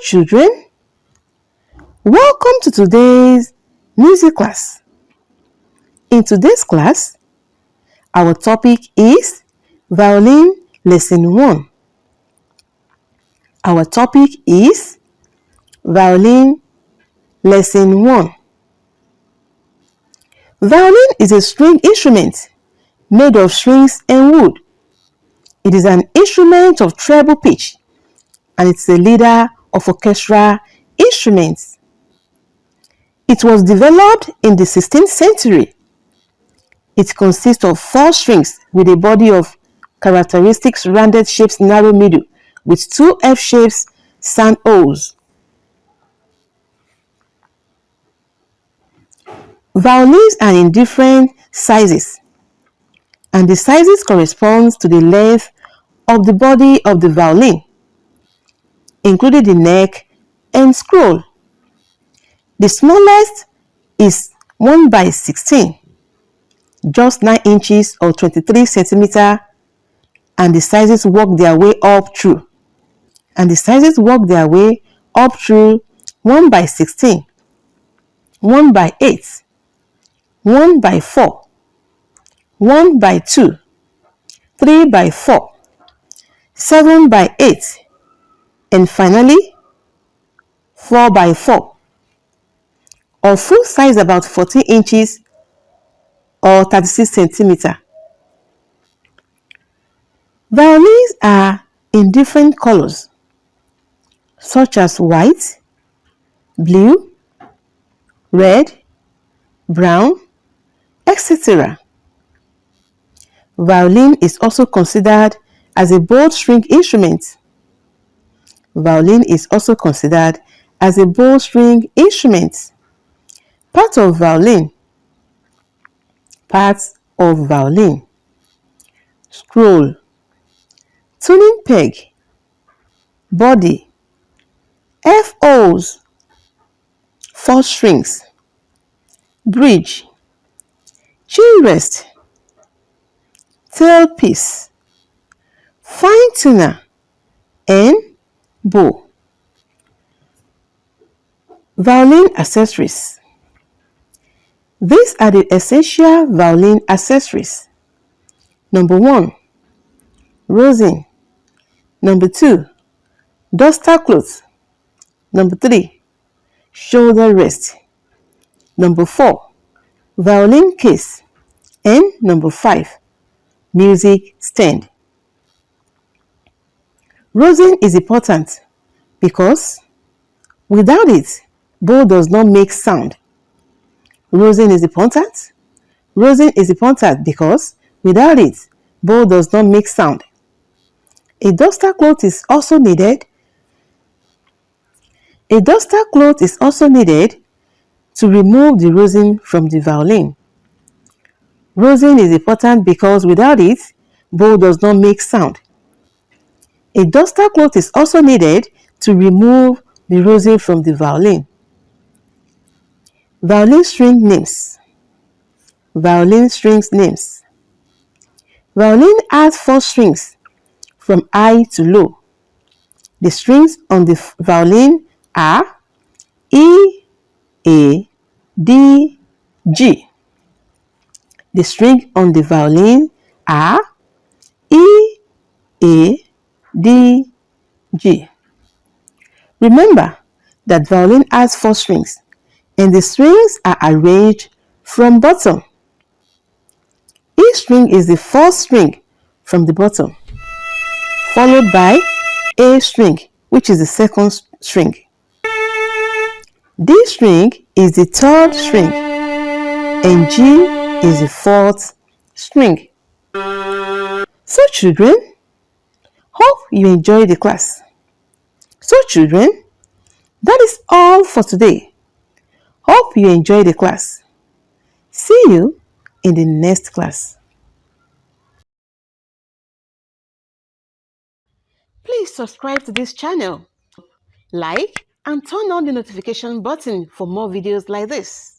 children, welcome to today's music class. In today's class, our topic is Violin Lesson 1. Our topic is Violin Lesson 1. Violin is a string instrument made of strings and wood. It is an instrument of treble pitch, and it's a leader of orchestral instruments. It was developed in the 16th century. It consists of 4 strings with a body of characteristic rounded shapes, narrow middle, with 2 F-shapes sound O's. Violins are in different sizes, and the sizes correspond to the length of the body of the violin, including the neck and scroll. The smallest is 1/16, just 9 inches or 23 centimeters, and the sizes work their way up through. 1/16, 1/8, 1/4, 1/2, 3/4, 7/8, and finally 4/4, or full size about 14 inches or 36 centimeters. Violins are in different colors, such as white, blue, red, brown, etc. Violin is also considered as a bowed string instrument. Parts of violin: scroll, tuning peg, body, F-O's, 4 strings, bridge, chin rest, tailpiece, fine tuner, and bow. Violin accessories. These are the essential violin accessories. Number 1, rosin. Number 2, duster cloth. Number 3, shoulder rest. Number 4, violin case. And number 5, music stand. Rosin is important because without it, bow does not make sound. Rosin is important because without it, bow does not make sound. A duster cloth is also needed. To remove the rosin from the violin. Rosin is important because without it, bow does not make sound. A duster cloth is also needed to remove the rosin from the violin. Violin string names. Violin has 4 strings from high to low. The strings on the violin are E, A, D, G. The strings on the violin are E, A, D, G. Remember that violin has 4 strings, and the strings are arranged from bottom. Each string is the 4th string from the bottom, followed by A string, which is the 2nd string. D string is the 3rd string, and G is the 4th string. So children, hope you enjoyed the class. So children, that is all for today. Hope you enjoyed the class. See you in the next class. Please subscribe to this channel, like, and turn on the notification button for more videos like this.